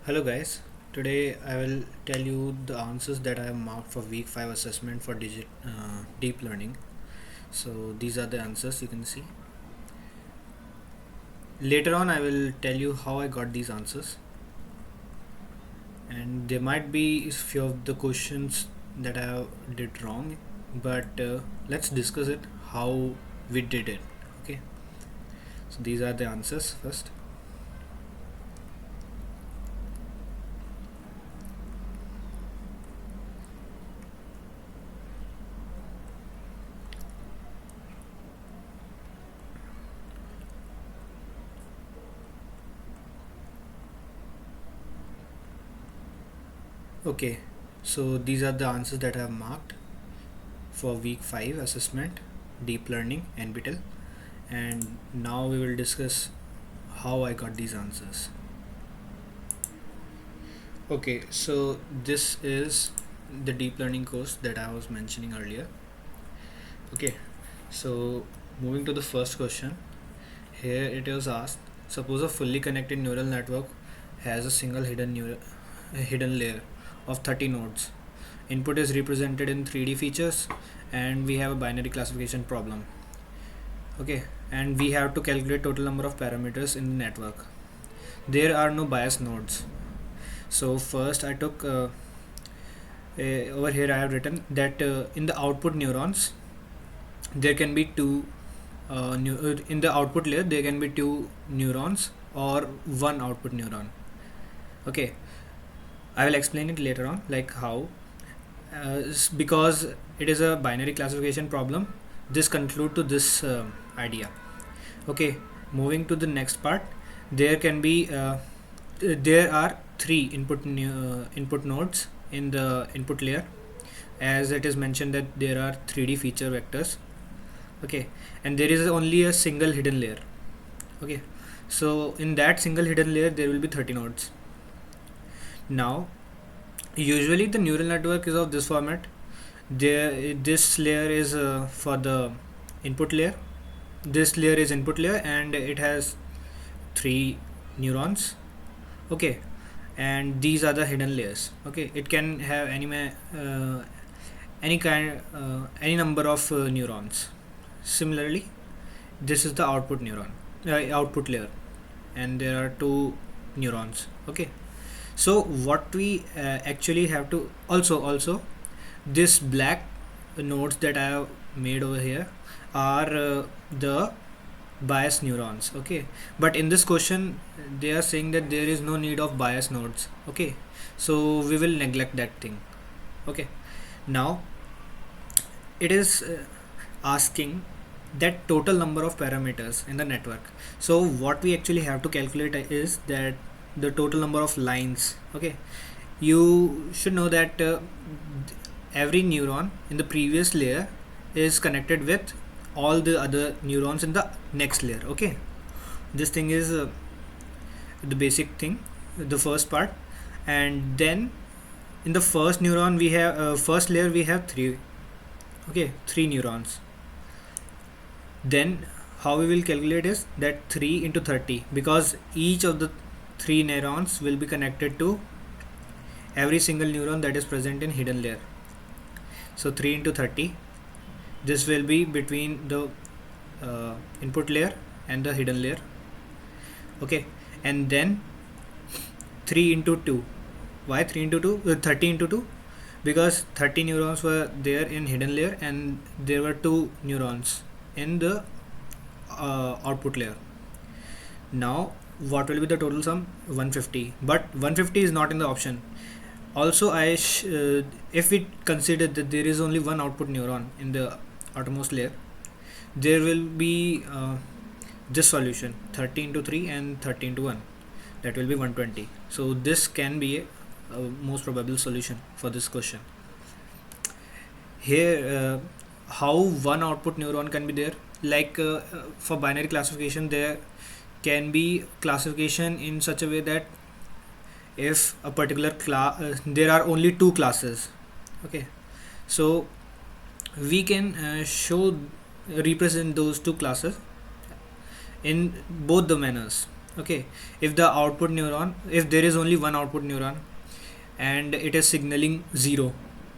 Hello guys, today I will tell you the answers that I have marked for week 5 assessment for deep learning. So these are the answers you can see. Later on I will tell you how I got these answers, and there might be a few of the questions that I did wrong, but let's discuss it how we did it. Okay, so these are the answers first. Okay, so these are the answers that I have marked for week 5 assessment deep learning NPTEL, and now we will discuss how I got these answers. Okay, so this is the deep learning course that I was mentioning earlier. Okay, so moving to the first question, here it was asked, suppose a fully connected neural network has a single hidden layer of 30 nodes. Input is represented in 3D features, and we have a binary classification problem. Okay, and we have to calculate total number of parameters in the network. There are no bias nodes. So first I took over here I have written that in the output neurons there can be in the output layer there can be two neurons or one output neuron. Okay, I will explain it later on, like how. Because it is a binary classification problem, this conclude to this idea. Okay, moving to the next part, there can be there are three input nodes in the input layer, as it is mentioned that there are 3D feature vectors. Okay, and there is only a single hidden layer. Okay, so in that single hidden layer there will be 30 nodes. Now usually the neural network is of this format. This layer is for the input layer, this layer is input layer, and it has three neurons. Okay, and these are the hidden layers. Okay, it can have any number of neurons. Similarly, this is the output layer, and there are two neurons. Okay, so what we actually have to also this black nodes that I have made over here are the bias neurons. Okay, but in this question they are saying that there is no need of bias nodes. Okay, so we will neglect that thing. Okay, now it is asking that total number of parameters in the network. So what we actually have to calculate is that the total number of lines. Okay, you should know that every neuron in the previous layer is connected with all the other neurons in the next layer. Okay, this thing is the basic thing, the first part. And then in the first neuron we have first layer we have three neurons. Then how we will calculate is that 3 into 30, because each of the three neurons will be connected to every single neuron that is present in hidden layer. So 3 into 30, this will be between the input layer and the hidden layer. Okay, and then 3 into 2. Why 3 into 2? 30 into 2, because 30 neurons were there in hidden layer and there were 2 neurons in the output layer. Now what will be the total sum? 150, but 150 is not in the option. Also if we consider that there is only one output neuron in the outermost layer, there will be this solution 30 into 3 and 30 into 1, that will be 120. So this can be a most probable solution for this question. Here how one output neuron can be there, like for binary classification there can be classification in such a way that if a particular class there are only two classes. Okay, so we can represent those two classes in both the manners. Okay, if the output neuron, if there is only one output neuron and it is signaling 0,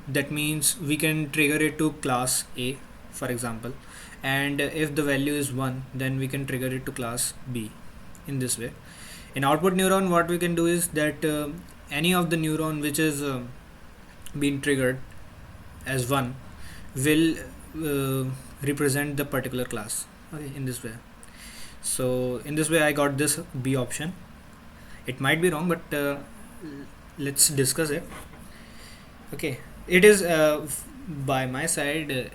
that means we can trigger it to class A, for example. And if the value is 1, then we can trigger it to class B in this way. In output neuron, what we can do is that any of the neuron which is being triggered as 1 will represent the particular class, okay, in this way. So in this way I got this B option. It might be wrong, but let's discuss it. Okay, it is by my side,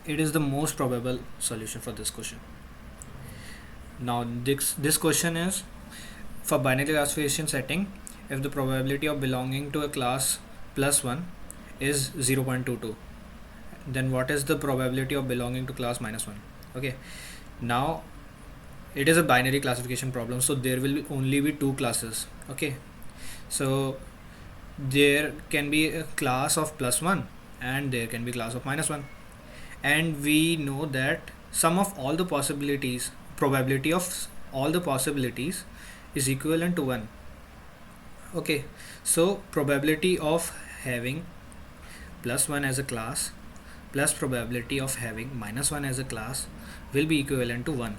it is the most probable solution for this question. Now this question is for binary classification setting. If the probability of belonging to a class plus 1 is 0.22, then what is the probability of belonging to class minus 1? Okay, now it is a binary classification problem, so there will only be two classes. Okay, so there can be a class of plus 1 and there can be class of minus 1, and we know that sum of all the possibilities, probability of all the possibilities is equivalent to 1. Okay, so probability of having plus 1 as a class plus probability of having minus 1 as a class will be equivalent to 1.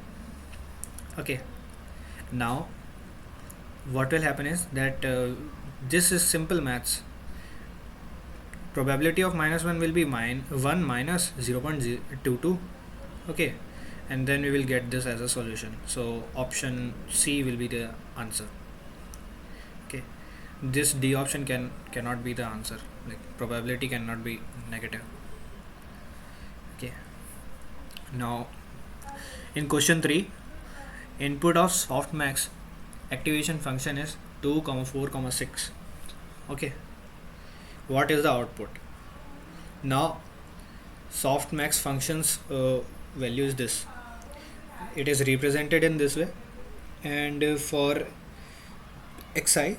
Okay, now what will happen is that this is simple maths. Probability of minus 1 will be 1 minus 0.22. Okay, and then we will get this as a solution. So option C will be the answer. Okay, this D option cannot be the answer, like probability cannot be negative. Okay, now in question 3, input of softmax activation function is 2, 4, 6. Okay, what is the output? Now softmax functions value is this. It is represented in this way, and for xi,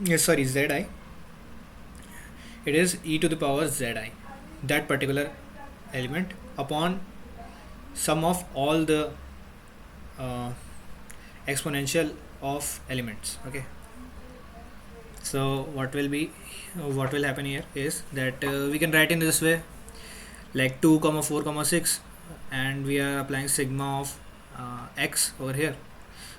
zi, it is e to the power zi, that particular element, upon sum of all the exponential of elements. Okay, so what will happen here is that we can write in this way, like 2, 4, 6, and we are applying sigma of x over here.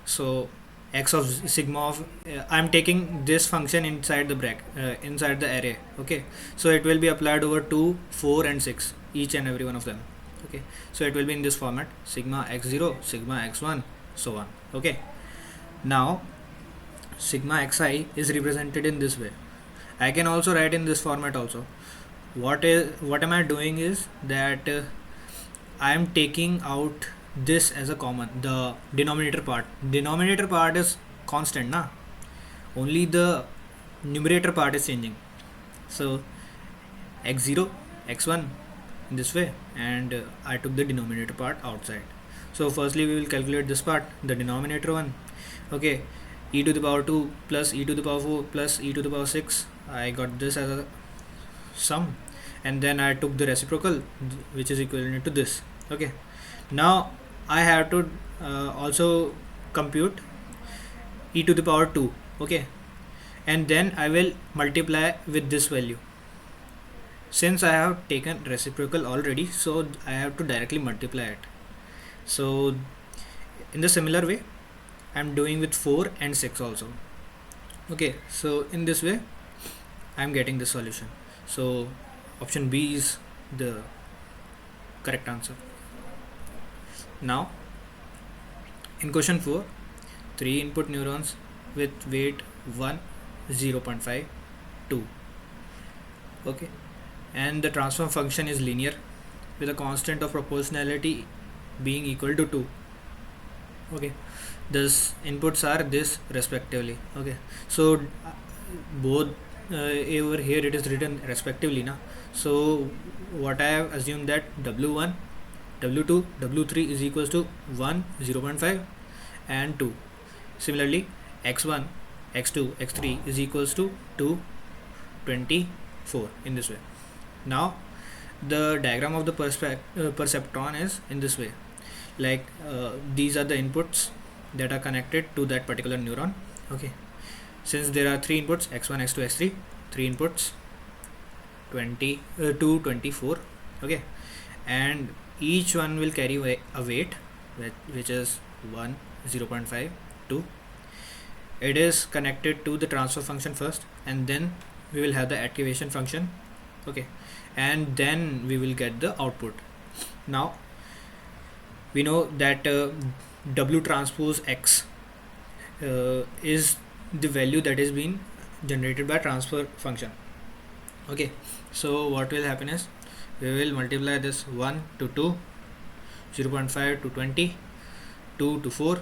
So x of sigma of I'm taking this function inside the bracket, inside the array. Okay, so it will be applied over 2, 4 and 6, each and every one of them. Okay, so it will be in this format: sigma x0, sigma x1, so on. Okay, now sigma xi is represented in this way. I can also write in this format also. What am I doing is that I am taking out this as a common, the denominator part is constant, na, only the numerator part is changing. So x0, x1 in this way, and I took the denominator part outside. So firstly we will calculate this part, the denominator one. Okay, e to the power 2 plus e to the power 4 plus e to the power 6, I got this as a sum, and then I took the reciprocal, which is equivalent to this. Okay, now I have to also compute e to the power 2. Okay, and then I will multiply with this value. Since I have taken reciprocal already, so I have to directly multiply it. So in the similar way I am doing with 4 and 6 also. Okay, so in this way I am getting the solution. So option B is the correct answer. Now in question 4, 3 input neurons with weight 1, 0.5, 2. Okay, and the transfer function is linear with a constant of proportionality being equal to 2. Okay, thus inputs are this respectively. Okay, so both over here it is written respectively, na. So what I have assumed that w1, w2, w3 is equals to 1, 0.5 and 2. Similarly x1, x2, x3 is equals to 2, 24 in this way. Now the diagram of the perceptron is in this way, like these are the inputs that are connected to that particular neuron. Okay, since there are three inputs, x1, x2, x3, three inputs, 2 24. Okay, and each one will carry a weight which is 1, 0.5, 2. It is connected to the transfer function first, and then we will have the activation function. Okay, and then we will get the output. Now we know that w transpose x is the value that is being generated by transfer function. Okay, so what will happen is we will multiply this 1 to 2, 0.5 to 20, 2 to 4,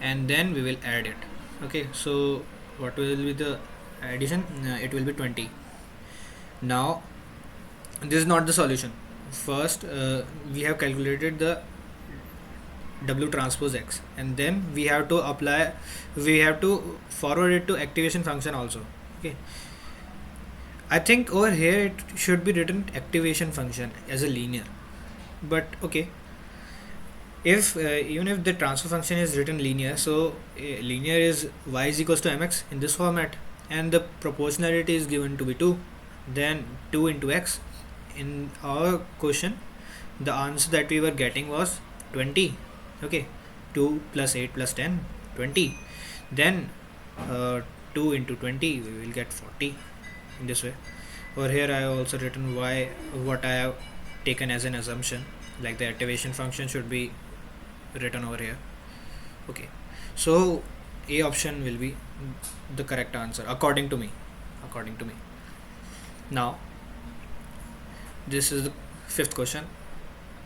and then we will add it. Okay, so what will be the addition? It will be 20. Now this is not the solution. First we have calculated the w transpose x, and then we have to forward it to activation function also. Okay, I think over here it should be written activation function as a linear, but okay, if even if the transfer function is written linear, so linear is y is equals to mx in this format, and the proportionality is given to be 2, then 2 into x. In our question, the answer that we were getting was 20. Okay, 2 plus 8 plus 10, 20. Then 2 into 20, we will get 40 in this way. Over here I have also written what I have taken as an assumption, like the activation function should be written over here. Okay, so A option will be the correct answer according to me. Now this is the fifth question.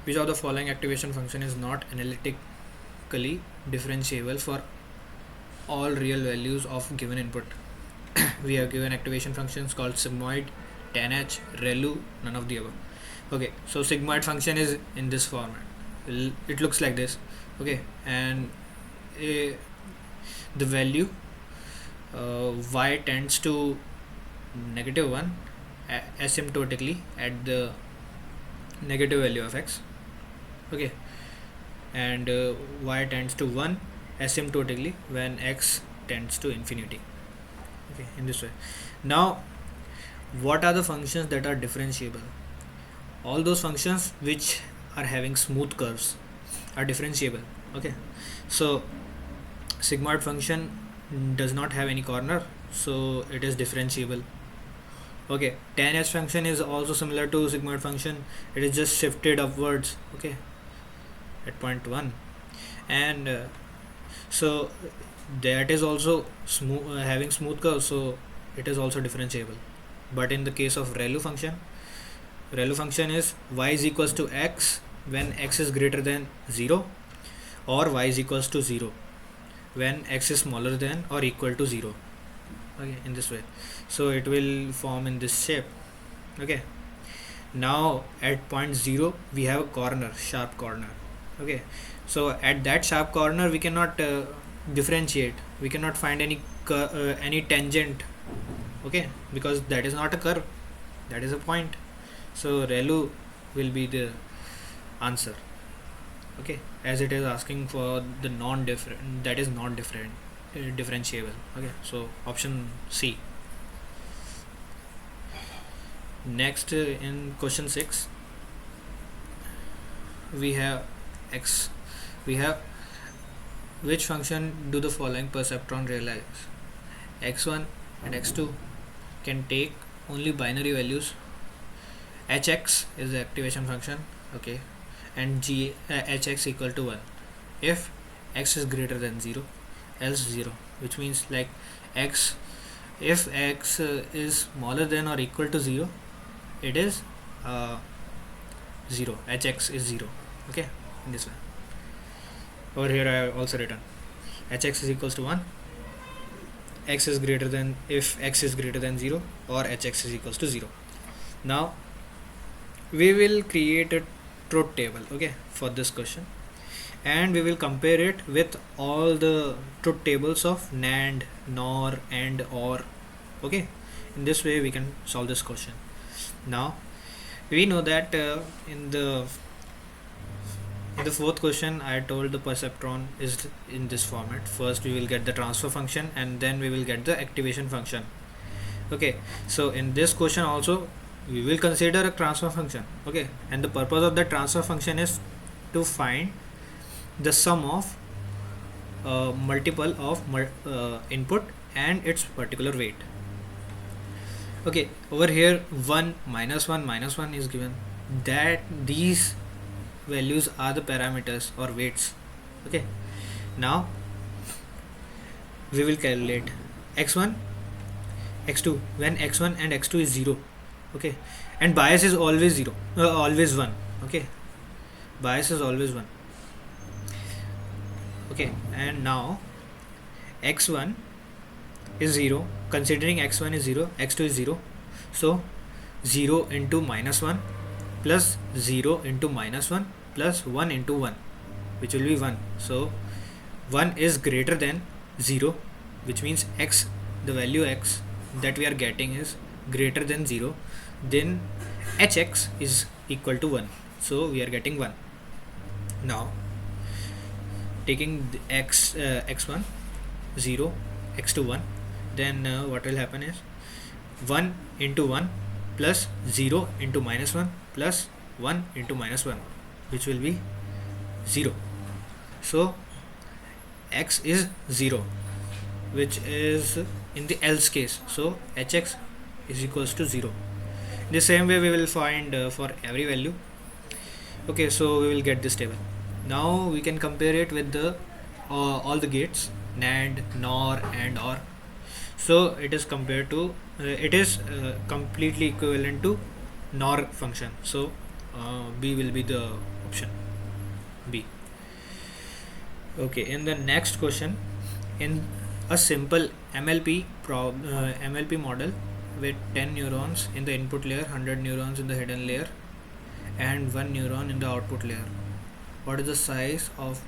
Which of the following activation function is not analytically differentiable for all real values of given input? We have given activation functions called sigmoid, tanh, relu, none of the above. Okay, so sigmoid function is in this format. It looks like this. Okay, and the value y tends to -1 asymptotically at the negative value of x. Okay, and y tends to 1 asymptotically when x tends to infinity. Okay, in this way. Now what are the functions that are differentiable? All those functions which are having smooth curves are differentiable. Okay, so sigmoid function does not have any corner, so it is differentiable. Okay, tanh function is also similar to sigmoid function, it is just shifted upwards. Okay, at point 1, and so that is also smooth, having smooth curve, so it is also differentiable. But in the case of relu function is y is equals to x when x is greater than 0, or y is equals to 0 when x is smaller than or equal to 0. Okay, in this way, so it will form in this shape. Okay, now at point 0 we have a corner, sharp corner. Okay, so at that sharp corner we cannot differentiate, we cannot find any tangent. Okay, because that is not a curve, that is a point. So relu will be the answer. Okay, as it is asking for the non-different, that is not different differentiable. Okay, so option C. Next, in question 6 we have which function do the following perceptron realize? x1 and x2 can take only binary values. hx is the activation function. Okay, and hx equal to 1 if x is greater than 0, else 0, which means like if x is smaller than or equal to 0, it is 0, hx is 0. Okay, in this way. Over here I have also written hx is equals to 1 x is greater than, if x is greater than 0, or hx is equals to 0. Now we will create a truth table, okay, for this question, and we will compare it with all the truth tables of NAND, NOR, AND, OR. Okay, in this way we can solve this question. Now we know that in the In the fourth question, I told the perceptron is in this format. First we will get the transfer function and then we will get the activation function. Okay, so in this question also we will consider a transfer function. Okay, and the purpose of the transfer function is to find the sum of multiple of input and its particular weight. Okay, over here 1 minus 1 minus 1 is given, that these values are the parameters or weights. Okay, now we will calculate x1 x2 when x1 and x2 is 0. Okay, and bias is always 0, always 1. Okay, bias is always 1. Okay, and now x1 is 0, considering x1 is 0, x2 is 0, so 0 into minus 1 plus 0 into minus 1 plus 1 into 1, which will be 1. So 1 is greater than 0, which means x, the value x that we are getting is greater than 0, then hx is equal to 1, so we are getting 1. Now taking the x1 0, x2 1, then what will happen is 1 into 1 plus 0 into minus 1 plus 1 into minus 1, which will be 0. So x is 0, which is in the else case, so hx is equals to 0. The same way we will find for every value. Okay, so we will get this table. Now we can compare it with the all the gates NAND, NOR and OR. So it is compared to it is completely equivalent to NOR function. So B will be the option B. Okay, in the next question, in a simple MLP model with 10 neurons in the input layer, 100 neurons in the hidden layer and 1 neuron in the output layer, what is the size of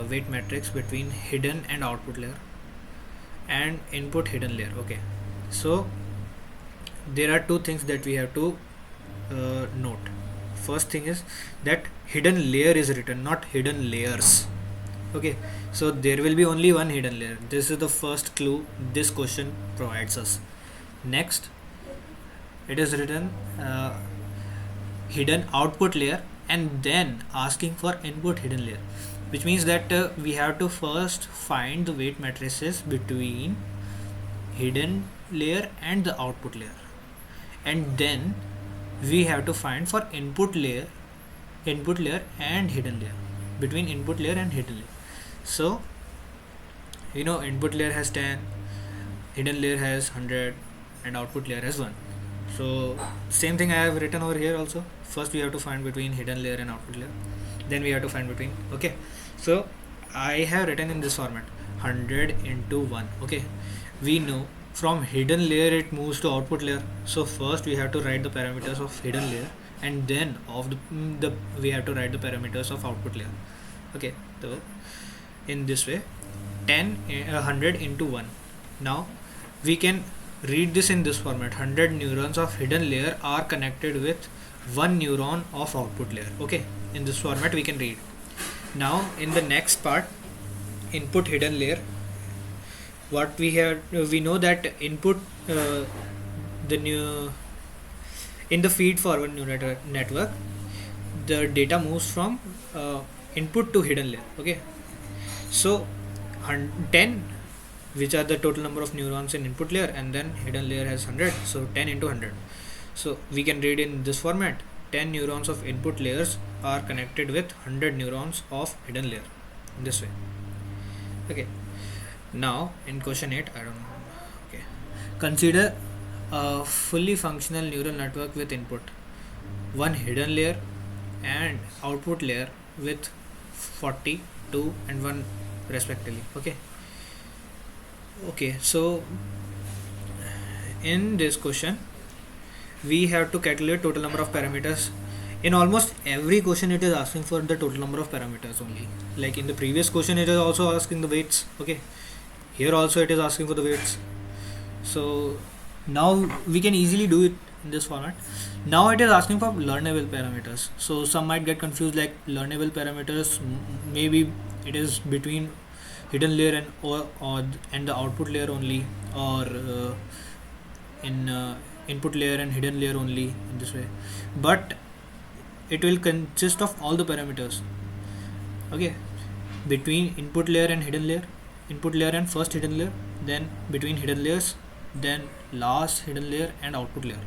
weight matrix between hidden and output layer and input hidden layer? Okay, so there are two things that we have to note. First thing is that hidden layer is written, not hidden layers. Okay, so there will be only one hidden layer. This is the first clue this question provides us. Next, it is written hidden output layer and then asking for input hidden layer, which means that we have to first find the weight matrices between hidden layer and the output layer, and then we have to find for input layer and hidden layer, between input layer and hidden layer. So you know, input layer has 10, hidden layer has 100 and output layer has 1. So same thing I have written over here also. First we have to find between hidden layer and output layer, then we have to find between. Okay, so I have written in this format 100 into 1. Okay, we know from hidden layer it moves to output layer, so first we have to write the parameters of hidden layer and then of the we have to write the parameters of output layer. Okay, so in this way 100 into 1. Now we can read this in this format: 100 neurons of hidden layer are connected with 1 neuron of output layer. Okay, in this format we can read. Now in the next part, input hidden layer, what we have, we know that input the new in the feed forward neural network, the data moves from input to hidden layer. Okay, so 10, which are the total number of neurons in input layer, and then hidden layer has 100, so 10 into 100. So we can read in this format: 10 neurons of input layers are connected with 100 neurons of hidden layer, in this way. Okay, now in question 8, I don't know. Okay, consider a fully functional neural network with input, one hidden layer and output layer with 40, 2 and 1 respectively. Okay, so in this question we have to calculate total number of parameters. In almost every question it is asking for the total number of parameters only. Like in the previous question it is also asking the weights. Okay, here also it is asking for the weights. So now we can easily do it in this format. Now it is asking for learnable parameters. So some might get confused, like learnable parameters, maybe it is between hidden layer or and the output layer only, or in input layer and hidden layer only, in this way. But it will consist of all the parameters. Okay, between input layer and hidden layer, input layer and first hidden layer, then between hidden layers, then last hidden layer and output layer,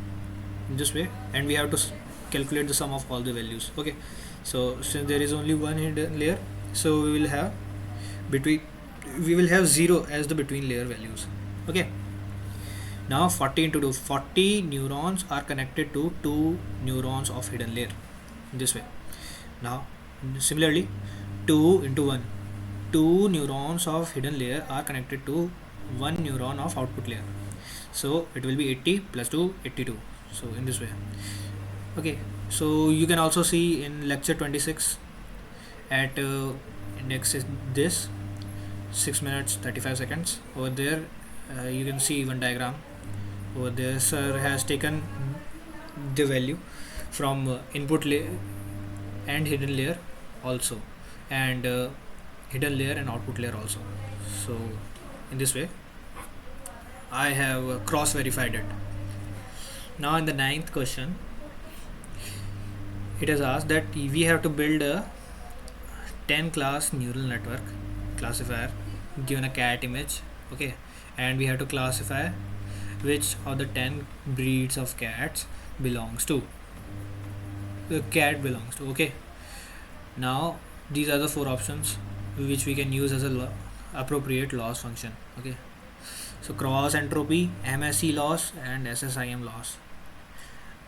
in this way. And we have to calculate the sum of all the values. Okay, so since there is only one hidden layer, so between we will have 0 as the between layer values. Okay, now 40 into 2, 40 neurons are connected to 2 neurons of hidden layer, in this way. Now similarly, 2 into 1, 2 neurons of hidden layer are connected to 1 neuron of output layer, so it will be 80 plus 2, 82. So in this way. Okay, so you can also see in lecture 26 at index is this 6 minutes 35 seconds. Over there you can see one diagram. Over there sir has taken the value from input layer and hidden layer also, and hidden layer and output layer also. So in this way I have cross verified it. Now in the ninth question, it is asked that we have to build a 10 class neural network classifier given a cat image. Okay, and we have to classify which of the 10 breeds of cats belongs to the cat belongs to. Okay, now these are the 4 options which we can use as a appropriate loss function. Okay, so cross entropy, MSE loss, and SSIM loss.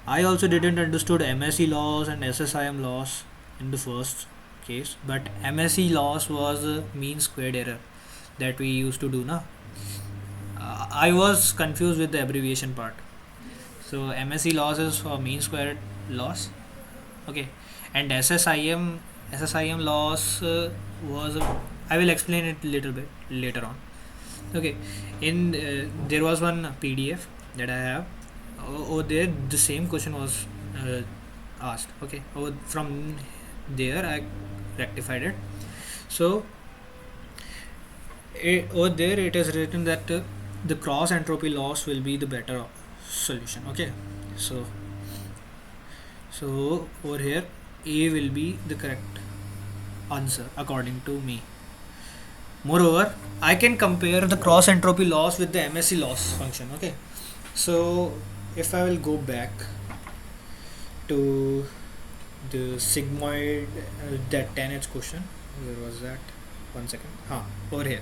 I also didn't understood MSE loss and SSIM loss in the first case, but MSE loss was a mean squared error that we used to do na. I was confused with the abbreviation part. So MSE loss is for mean squared loss. Okay, and SSIM loss was I will explain it a little bit later on. Okay, in there was one PDF that I have. Over there the same question was asked. Okay, from there I rectified it. So over there it is written that the cross entropy loss will be the better solution. Okay, so over here A will be the correct answer according to me. Moreover, I can compare the cross entropy loss with the MSE loss function. Okay, so if I will go back to the sigmoid, that 10H question, where was that? 1 second. Over here.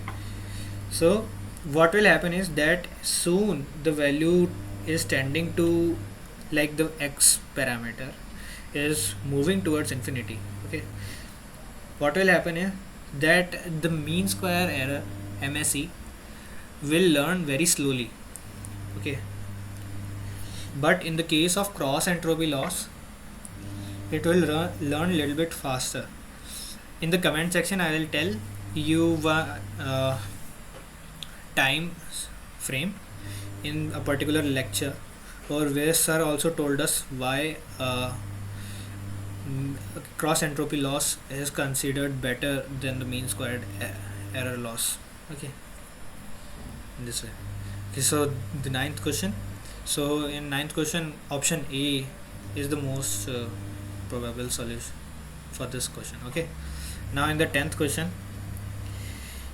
So what will happen is that soon the value is tending to, like the x parameter is moving towards infinity. Okay, what will happen is that the mean square error MSE will learn very slowly. Okay, but in the case of cross entropy loss, it will learn a little bit faster. In the comment section I will tell you time frame in a particular lecture, or where sir also told us why cross entropy loss is considered better than the mean squared error loss. Okay, in this way. Okay, so the ninth question. So in ninth question, option A is the most probable solution for this question. Okay, now in the 10th question,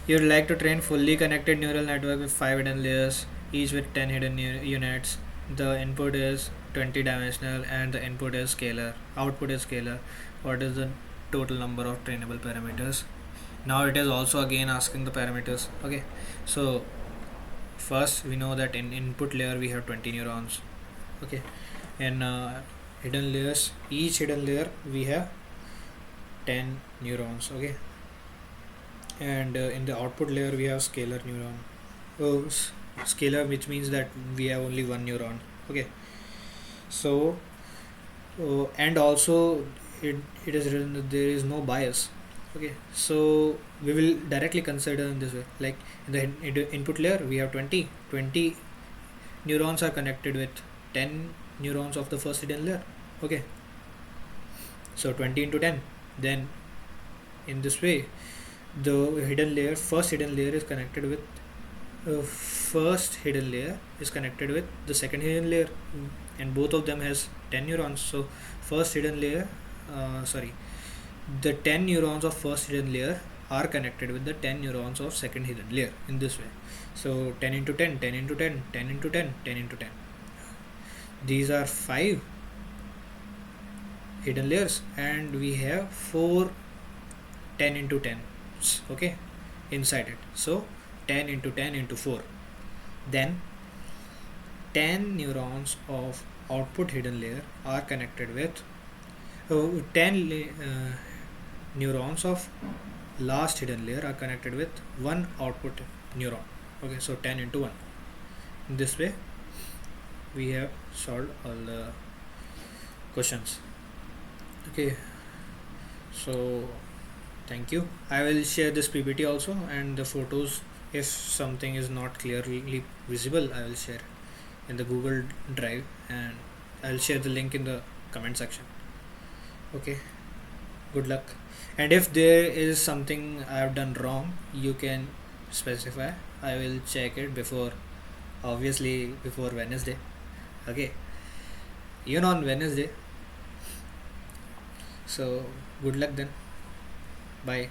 you would like to train fully connected neural network with 5 hidden layers, each with 10 hidden units. The input is 20 dimensional and the input is scalar, output is scalar. What is the total number of trainable parameters? Now it is also again asking the parameters. Okay, so first we know that in input layer we have 20 neurons. Okay, in hidden layers, each hidden layer we have 10 neurons. Okay, and in the output layer we have scalar neuron. Scalar, which means that we have only one neuron. Okay, so and also it is written that there is no bias. Okay, so we will directly consider in this way, like in the input layer we have 20 neurons are connected with 10 neurons of the first hidden layer. Okay, so 20 into 10. Then in this way, the first hidden layer is connected with first hidden layer is connected with the second hidden layer, and both of them has 10 neurons. So first hidden layer, sorry, the 10 neurons of first hidden layer are connected with the 10 neurons of second hidden layer in this way. So 10 into 10, 10 into 10, 10 into 10, 10 into 10. These are 5 hidden layers, and we have 4 10 into 10, okay, inside it. So 10 into 10 into 4. Then 10 neurons of output hidden layer are connected with 10 neurons of last hidden layer are connected with one output neuron. Okay, so 10 into 1. In this way we have solved all the questions. Okay, so thank you. I will share this PPT also and the photos. If something is not clearly visible, I will share in the Google Drive, and I'll share the link in the comment section. Okay, good luck. And if there is something I have done wrong, you can specify. I will check it before, obviously before Wednesday. Okay, even on Wednesday. So good luck then. Bye.